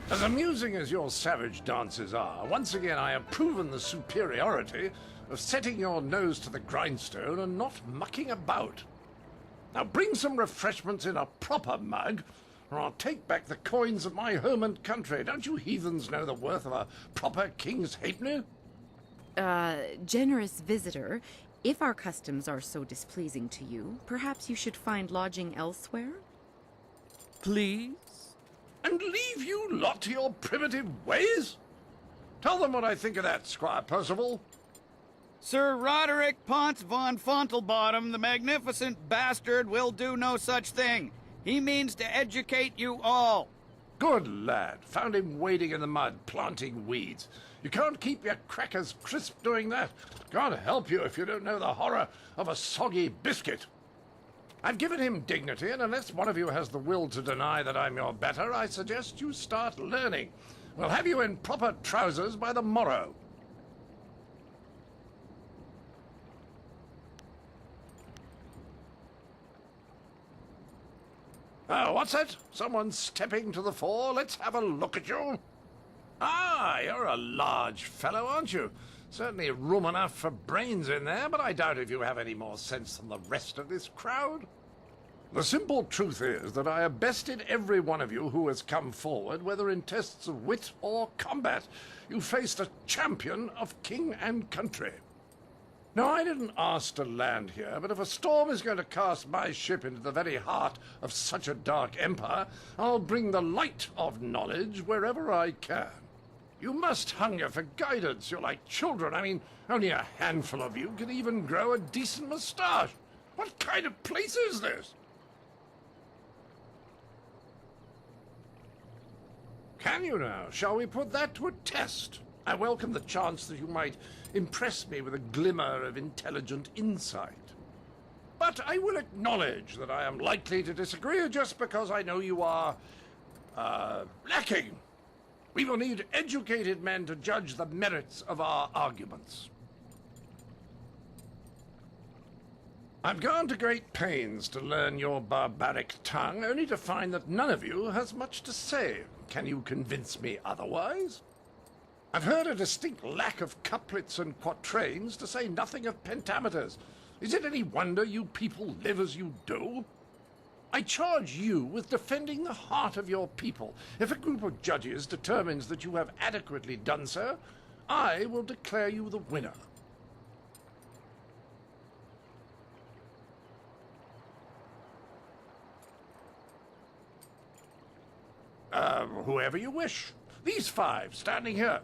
As amusing as your savage dances are, once again I have proven the superiority of setting your nose to the grindstone and not mucking about. Now bring some refreshments in a proper mug, or I'll take back the coins of my home and country. Don't you heathens know the worth of a proper king's halfpenny? Generous visitor, if our customs are so displeasing to you, perhaps you should find lodging elsewhere? Please? And leave you lot to your primitive ways? Tell them what I think of that, Squire Percival. Sir Roderick Ponce von Fontelbottom, the magnificent bastard, will do no such thing. He means to educate you all. Good lad. Found him wading in the mud, planting weeds. You can't keep your crackers crisp doing that. Can't help you if you don't know the horror of a soggy biscuit. I've given him dignity, and unless one of you has the will to deny that I'm your better, I suggest you start learning. We'll have you in proper trousers by the morrow. Oh, what's that? Someone stepping to the fore? Let's have a look at you. Ah, you're a large fellow, aren't you? Certainly room enough for brains in there, but I doubt if you have any more sense than the rest of this crowd. The simple truth is that I have bested every one of you who has come forward, whether in tests of wit or combat. You faced a champion of king and country. Now, I didn't ask to land here, but if a storm is going to cast my ship into the very heart of such a dark empire, I'll bring the light of knowledge wherever I can. You must hunger for guidance. You're like children. I mean, only a handful of you can even grow a decent moustache. What kind of place is this? Can you now? Shall we put that to a test? I welcome the chance that you might impress me with a glimmer of intelligent insight. But I will acknowledge that I am likely to disagree just because I know you are, lacking. We will need educated men to judge the merits of our arguments. I've gone to great pains to learn your barbaric tongue, only to find that none of you has much to say. Can you convince me otherwise? I've heard a distinct lack of couplets and quatrains, to say nothing of pentameters. Is it any wonder you people live as you do? I charge you with defending the heart of your people. If a group of judges determines that you have adequately done so, I will declare you the winner. Whoever you wish. These five, standing here.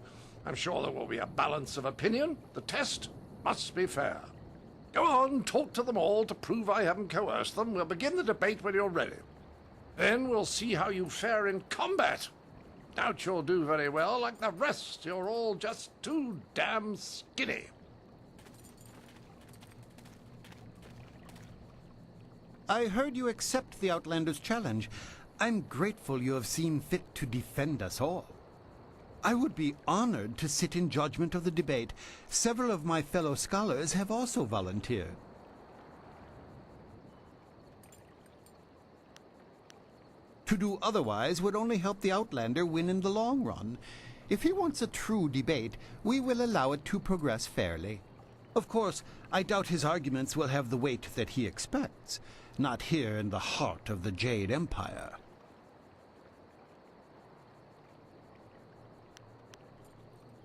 I'm sure there will be a balance of opinion. The test must be fair. Go on, talk to them all to prove I haven't coerced them. We'll begin the debate when you're ready. Then we'll see how you fare in combat. Doubt you'll do very well. Like the rest, you're all just too damn skinny. I heard you accept the Outlander's challenge. I'm grateful you have seen fit to defend us all. I would be honored to sit in judgment of the debate. Several of my fellow scholars have also volunteered. To do otherwise would only help the Outlander win in the long run. If he wants a true debate, we will allow it to progress fairly. Of course, I doubt his arguments will have the weight that he expects. Not here in the heart of the Jade Empire.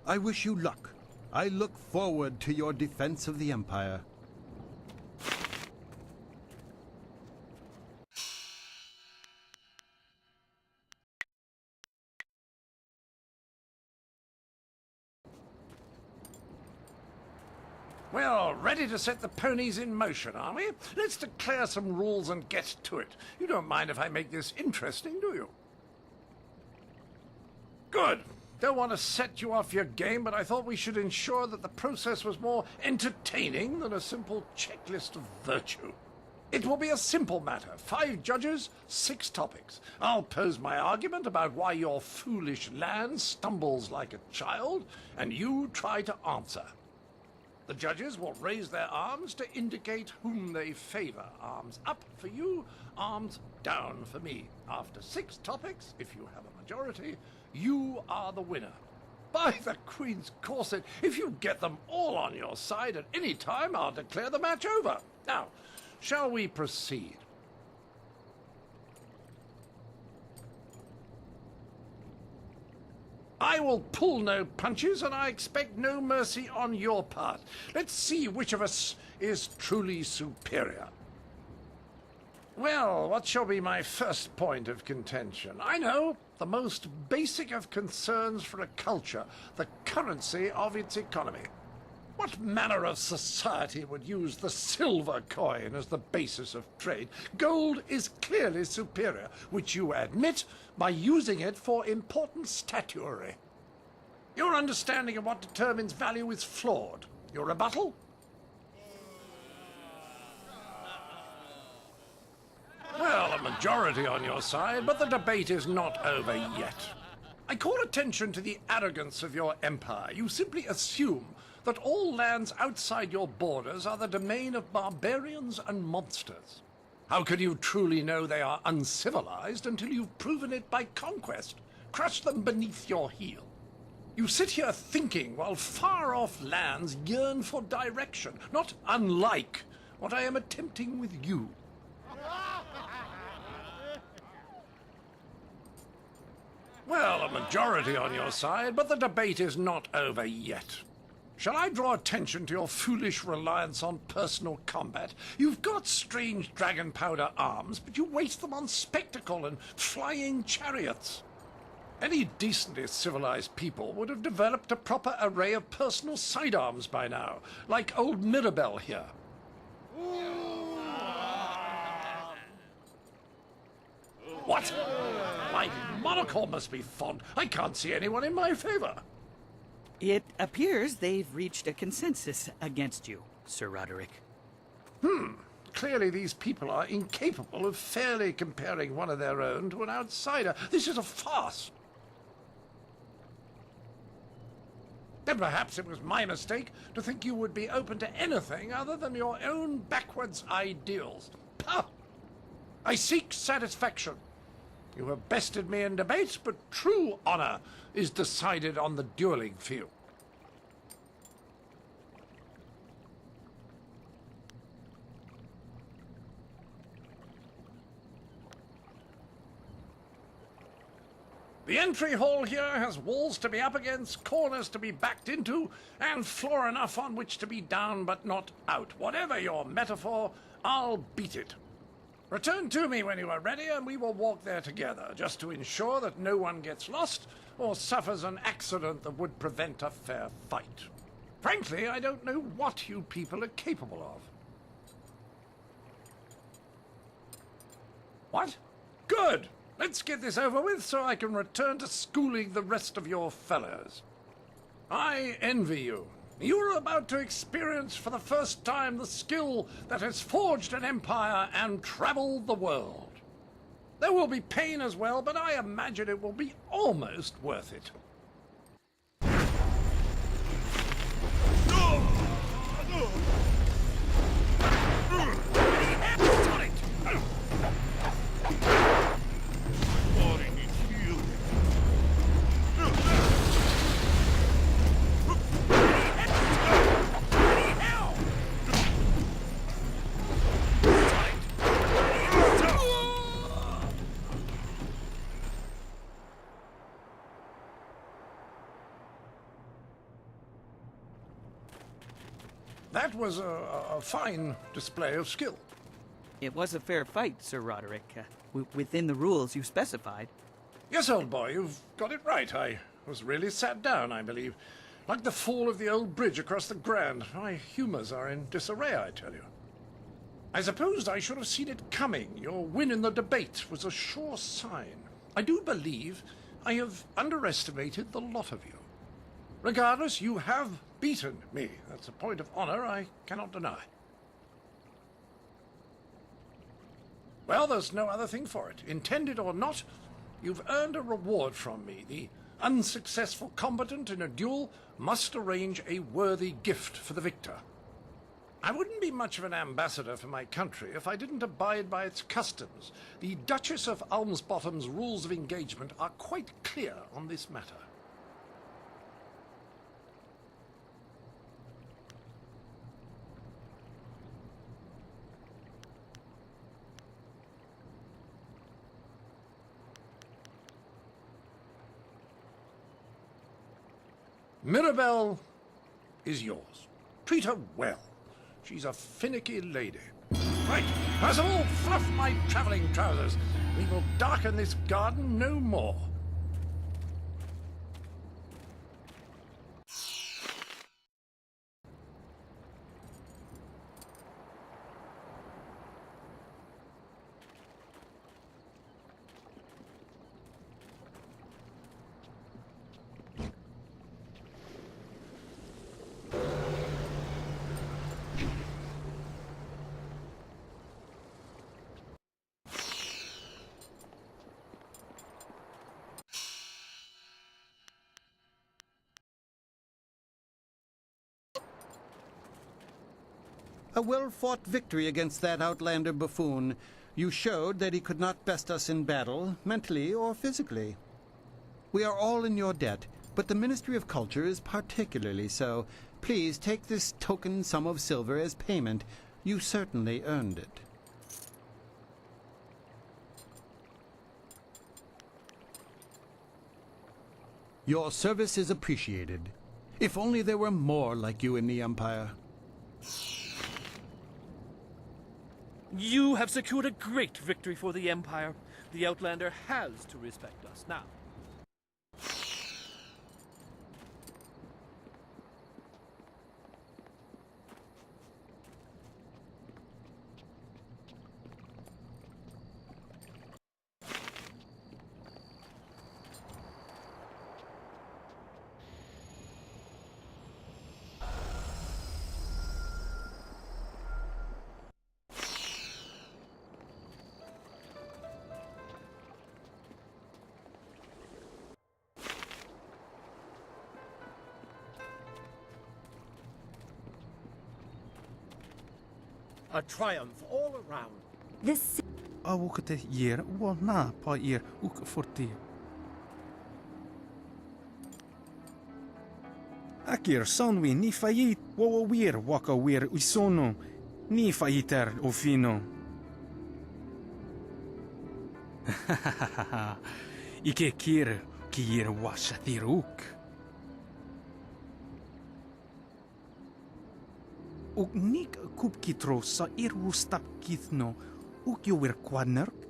I wish you luck. I look forward to your defense of the Empire. Well, ready to set the ponies in motion, are we? Let's declare some rules and get to it. You don't mind if I make this interesting, do you? Good. Don't want to set you off your game, but I thought we should ensure that the process was more entertaining than a simple checklist of virtue. It will be a simple matter. 5 judges, 6 topics. I'll pose my argument about why your foolish land stumbles like a child, and you try to answer. The judges will raise their arms to indicate whom they favor. Arms up for you, arms down for me. After 6 topics, if you have a majority, you are the winner. By the Queen's corset, if you get them all on your side at any time, I'll declare the match over. Now, shall we proceed? I will pull no punches, and I expect no mercy on your part. Let's see which of us is truly superior. Well, what shall be my first point of contention? I know, the most basic of concerns for a culture, the currency of its economy. What manner of society would use the silver coin as the basis of trade? Gold is clearly superior, which you admit by using it for important statuary. Your understanding of what determines value is flawed. Your rebuttal? Well, a majority on your side, but the debate is not over yet. I call attention to the arrogance of your empire. You simply assume that all lands outside your borders are the domain of barbarians and monsters. How can you truly know they are uncivilized until you've proven it by conquest? Crush them beneath your heel. You sit here thinking while far-off lands yearn for direction, not unlike what I am attempting with you. Well, a majority on your side, but the debate is not over yet. Shall I draw attention to your foolish reliance on personal combat? You've got strange dragon powder arms, but you waste them on spectacle and flying chariots. Any decently civilized people would have developed a proper array of personal sidearms by now, like old Mirabelle here. What? My monocle must be fond. I can't see anyone in my favor. It appears they've reached a consensus against you, Sir Roderick. Clearly these people are incapable of fairly comparing one of their own to an outsider. This is a farce. Then perhaps it was my mistake to think you would be open to anything other than your own backwards ideals. Pah! I seek satisfaction. You have bested me in debate, but true honor is decided on the dueling field. The entry hall here has walls to be up against, corners to be backed into, and floor enough on which to be down but not out. Whatever your metaphor, I'll beat it. Return to me when you are ready, and we will walk there together, just to ensure that no one gets lost or suffers an accident that would prevent a fair fight. Frankly, I don't know what you people are capable of. What? Good! Let's get this over with so I can return to schooling the rest of your fellows. I envy you. You're about to experience for the first time the skill that has forged an empire and traveled the world. There will be pain as well, but I imagine it will be almost worth it. That was a fine display of skill. It was a fair fight, Sir Roderick, within the rules you specified. Yes, old boy, you've got it right. I was really sat down, I believe. Like the fall of the old bridge across the Grand. My humours are in disarray, I tell you. I supposed I should have seen it coming. Your win in the debate was a sure sign. I do believe I have underestimated the lot of you. Regardless, you have beaten me. That's a point of honor I cannot deny. Well, there's no other thing for it. Intended or not, you've earned a reward from me, the unsuccessful combatant in a duel must arrange a worthy gift for the victor. I wouldn't be much of an ambassador for my country if I didn't abide by its customs. The Duchess of Almsbottom's rules of engagement are quite clear on this matter. Mirabelle is yours. Treat her well. She's a finicky lady. Right, Percival, fluff my travelling trousers. We will darken this garden no more. A well-fought victory against that outlander buffoon. You showed that he could not best us in battle, mentally or physically. We are all in your debt, but the Ministry of Culture is particularly so. Please take this token sum of silver as payment. You certainly earned it. Your service is appreciated. If only there were more like you in the Empire. You have secured a great victory for the Empire. The Outlander has to respect us now. A triumph all around. This Awukte year wa na pa year uk forti. Akir sonwi ni fayit wa wir waka wir usono ni fayiter ofino. Ike kir ki year washatiruk. Uk nik kupkitro sa irustap kithno uk yo wir kwadnerk.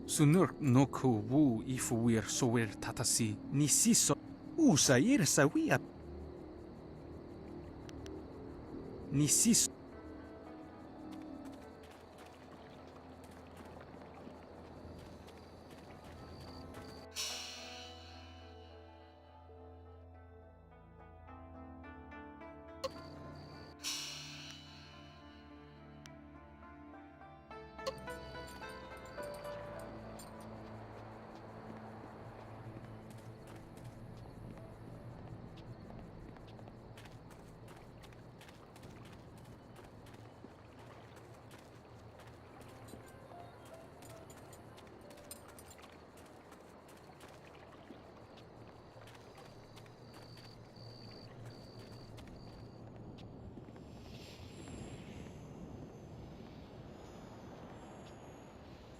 Sunurk no ku wu ifu wir so wir tatasi ni siso usa ir sa wia. Ni siso.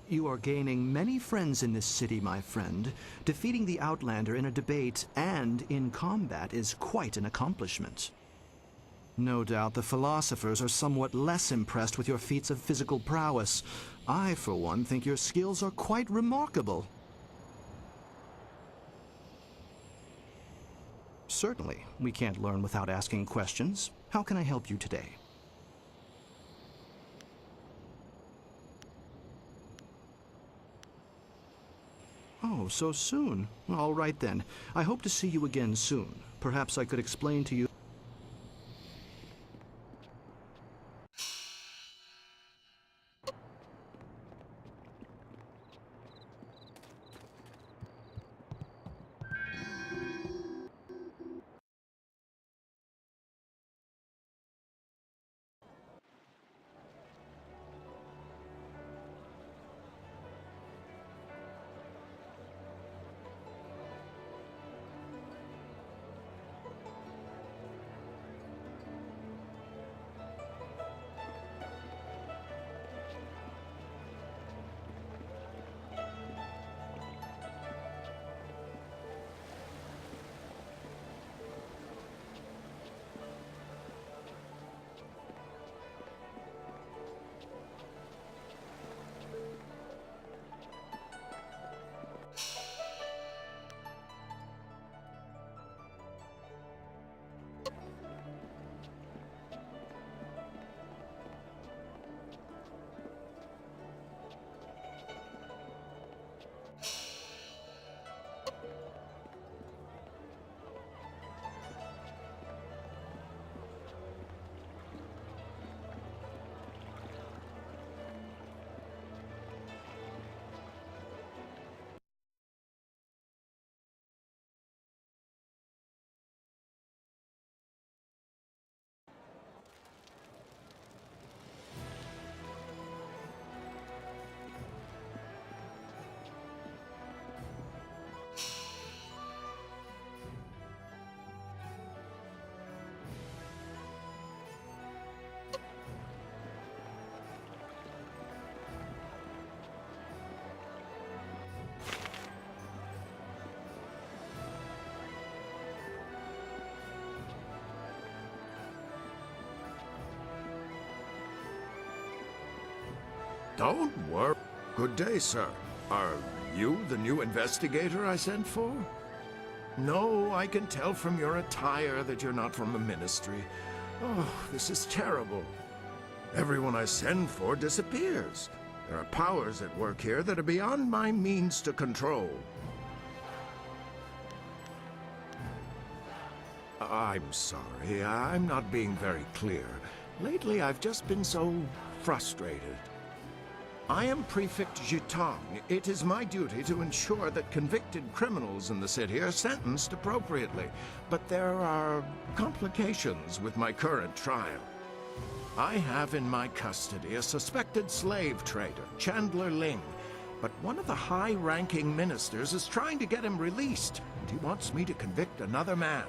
You are gaining many friends in this city, my friend. Defeating the Outlander in a debate and in combat is quite an accomplishment. No doubt the philosophers are somewhat less impressed with your feats of physical prowess. I, for one, think your skills are quite remarkable. Certainly. We can't learn without asking questions. How can I help you today? Oh, so soon. All right then. I hope to see you again soon. Perhaps I could explain to you. Don't worry. Good day, sir. Are you the new investigator I sent for? No, I can tell from your attire that you're not from the ministry. Oh, this is terrible. Everyone I send for disappears. There are powers at work here that are beyond my means to control. I'm sorry, I'm not being very clear. Lately, I've just been so frustrated. I am Prefect Jitang. It is my duty to ensure that convicted criminals in the city are sentenced appropriately. But there are complications with my current trial. I have in my custody a suspected slave trader, Chandler Ling. But one of the high-ranking ministers is trying to get him released, and he wants me to convict another man.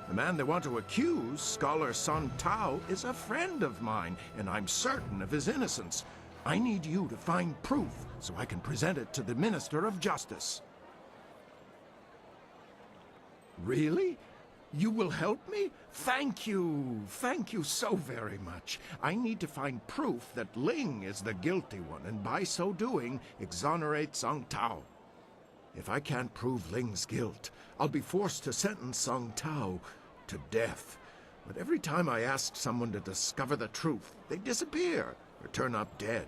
The man they want to accuse, Scholar Sun Tao, is a friend of mine, and I'm certain of his innocence. I need you to find proof so I can present it to the Minister of Justice. Really? You will help me? Thank you. Thank you so very much. I need to find proof that Ling is the guilty one, and by so doing, exonerate Song Tao. If I can't prove Ling's guilt, I'll be forced to sentence Song Tao to death. But every time I ask someone to discover the truth, they disappear or turn up dead.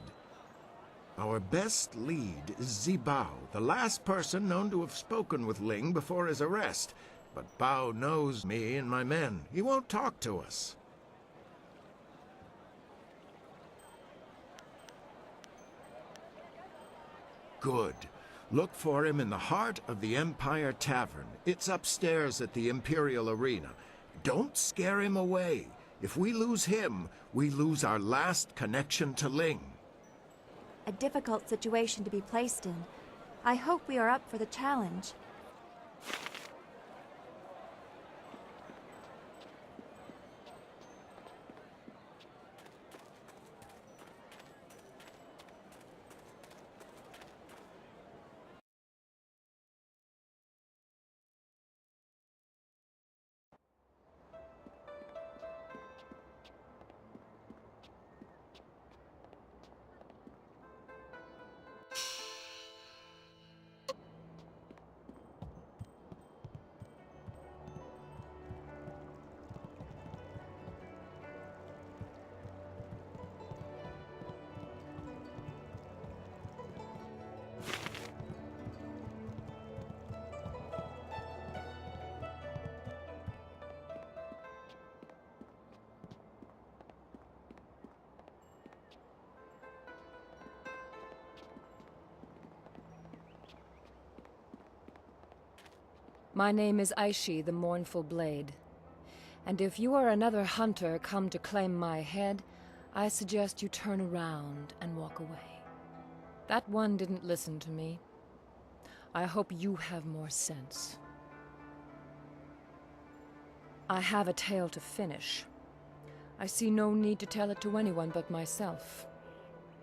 Our best lead is Zibao, the last person known to have spoken with Ling before his arrest. But Bao knows me and my men. He won't talk to us. Good. Look for him in the heart of the Empire Tavern. It's upstairs at the Imperial Arena. Don't scare him away. If we lose him, we lose our last connection to Ling. A difficult situation to be placed in. I hope we are up for the challenge. My name is Aishi, the Mournful Blade. And if you are another hunter come to claim my head, I suggest you turn around and walk away. That one didn't listen to me. I hope you have more sense. I have a tale to finish. I see no need to tell it to anyone but myself.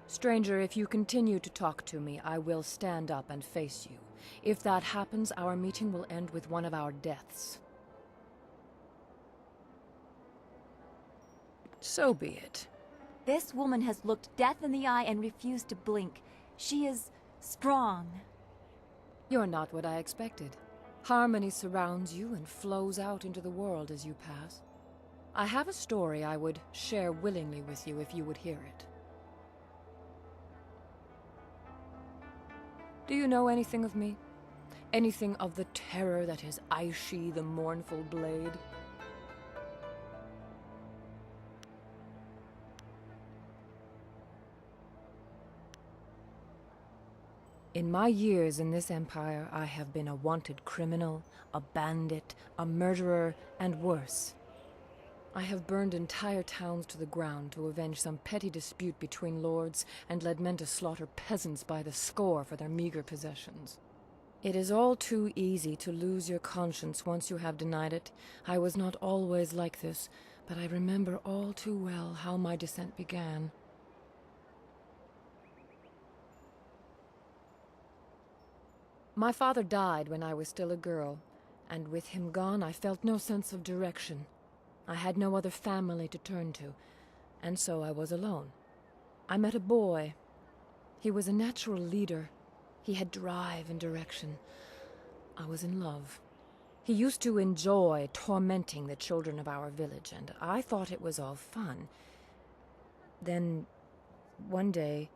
Stranger, if you continue to talk to me, I will stand up and face you. If that happens, our meeting will end with one of our deaths. So be it. This woman has looked death in the eye and refused to blink. She is strong. You're not what I expected. Harmony surrounds you and flows out into the world as you pass. I have a story I would share willingly with you if you would hear it. Do you know anything of me? Anything of the terror that is Aishi, the Mournful Blade? In my years in this empire, I have been a wanted criminal, a bandit, a murderer, and worse. I have burned entire towns to the ground to avenge some petty dispute between lords and led men to slaughter peasants by the score for their meager possessions. It is all too easy to lose your conscience once you have denied it. I was not always like this, but I remember all too well how my descent began. My father died when I was still a girl, and with him gone, I felt no sense of direction. I had no other family to turn to, and so I was alone. I met a boy, He was a natural leader. He had drive and direction. I was in love. He used to enjoy tormenting the children of our village, and I thought it was all fun. Then, one day...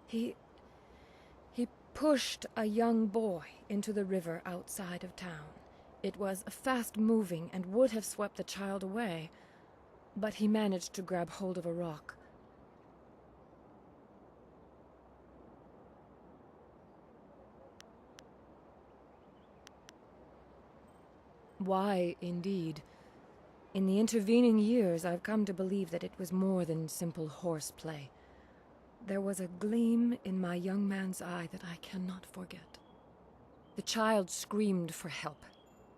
He pushed a young boy into the river outside of town. It was fast-moving and would have swept the child away, but he managed to grab hold of a rock. Why, indeed. In the intervening years, I've come to believe that it was more than simple horseplay. There was a gleam in my young man's eye that I cannot forget. The child screamed for help.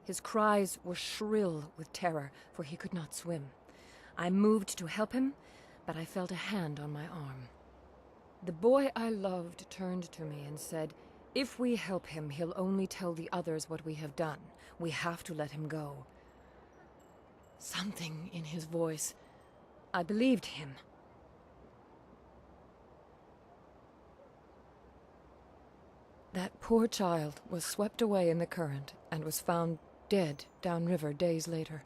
His cries were shrill with terror, for he could not swim. I moved to help him, but I felt a hand on my arm. The boy I loved turned to me and said, "If we help him, he'll only tell the others what we have done. We have to let him go." Something in his voice. I believed him. That poor child was swept away in the current and was found dead downriver days later.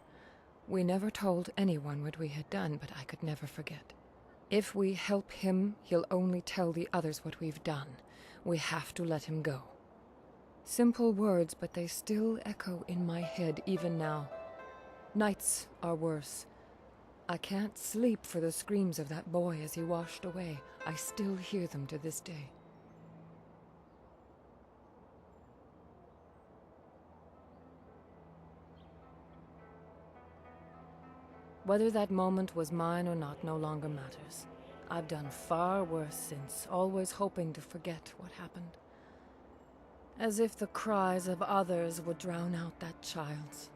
We never told anyone what we had done, but I could never forget. If we help him, he'll only tell the others what we've done. We have to let him go. Simple words, but they still echo in my head even now. Nights are worse. I can't sleep for the screams of that boy as he washed away. I still hear them to this day. Whether that moment was mine or not no longer matters. I've done far worse since, always hoping to forget what happened. As if the cries of others would drown out that child's.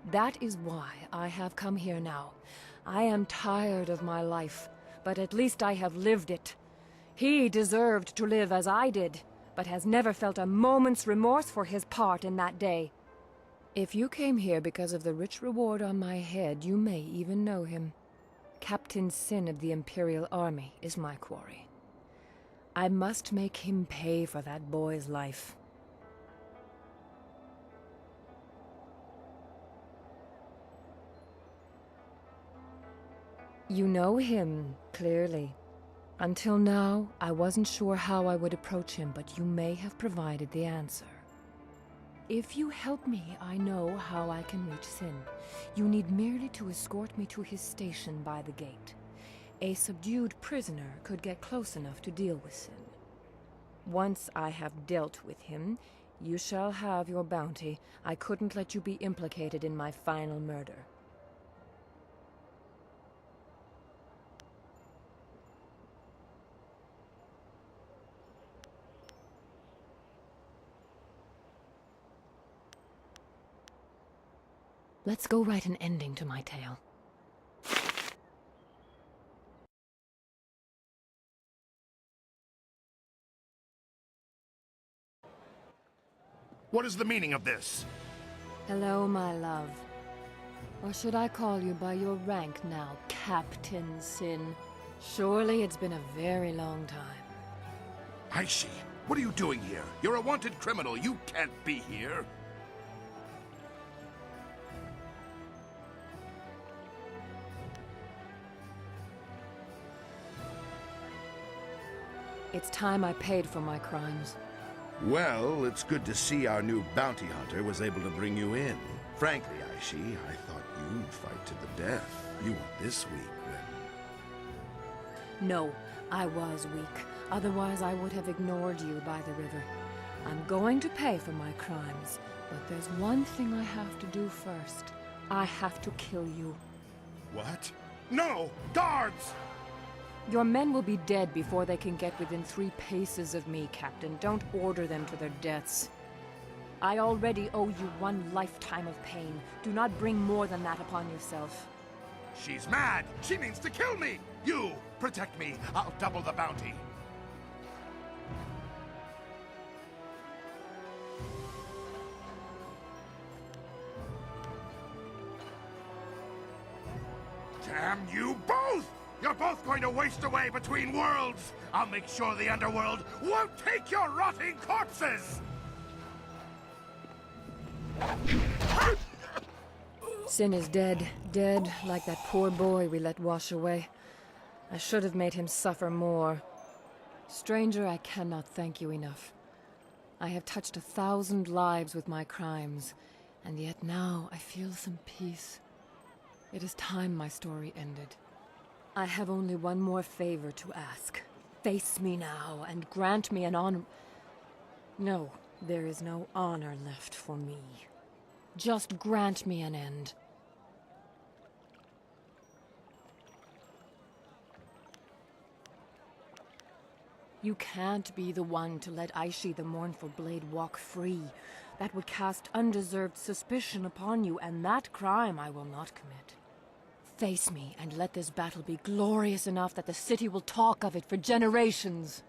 That is why I have come here now. I am tired of my life, but at least I have lived it. He deserved to live as I did, but has never felt a moment's remorse for his part in that day. If you came here because of the rich reward on my head, you may even know him. Captain Sin of the Imperial Army is my quarry. I must make him pay for that boy's life. You know him, clearly. Until now, I wasn't sure how I would approach him, but you may have provided the answer. If you help me, I know how I can reach Sin. You need merely to escort me to his station by the gate. A subdued prisoner could get close enough to deal with Sin. Once I have dealt with him, you shall have your bounty. I couldn't let you be implicated in my final murder. Let's go write an ending to my tale. What is the meaning of this? Hello, my love. Or should I call you by your rank now, Captain Sin? Surely it's been a very long time. Aishi, what are you doing here? You're a wanted criminal. You can't be here. It's time I paid for my crimes. Well, it's good to see our new bounty hunter was able to bring you in. Frankly, Aishi, I thought you'd fight to the death. You weren't this weak when... No, I was weak. Otherwise, I would have ignored you by the river. I'm going to pay for my crimes, but there's one thing I have to do first. I have to kill you. What? No! Guards! Your men will be dead before they can get within 3 paces of me, Captain. Don't order them to their deaths. I already owe you 1 lifetime of pain. Do not bring more than that upon yourself. She's mad! She means to kill me! You! Protect me! I'll double the bounty! Damn you both! You're both going to waste away between worlds! I'll make sure the underworld won't take your rotting corpses! Sin is dead, dead like that poor boy we let wash away. I should have made him suffer more. Stranger, I cannot thank you enough. I have touched 1,000 lives with my crimes, and yet now I feel some peace. It is time my story ended. I have only one more favor to ask. Face me now and grant me an honor. No, there is no honor left for me. Just grant me an end. You can't be the one to let Aishi the Mournful Blade walk free. That would cast undeserved suspicion upon you, and that crime I will not commit. Face me, and let this battle be glorious enough that the city will talk of it for generations.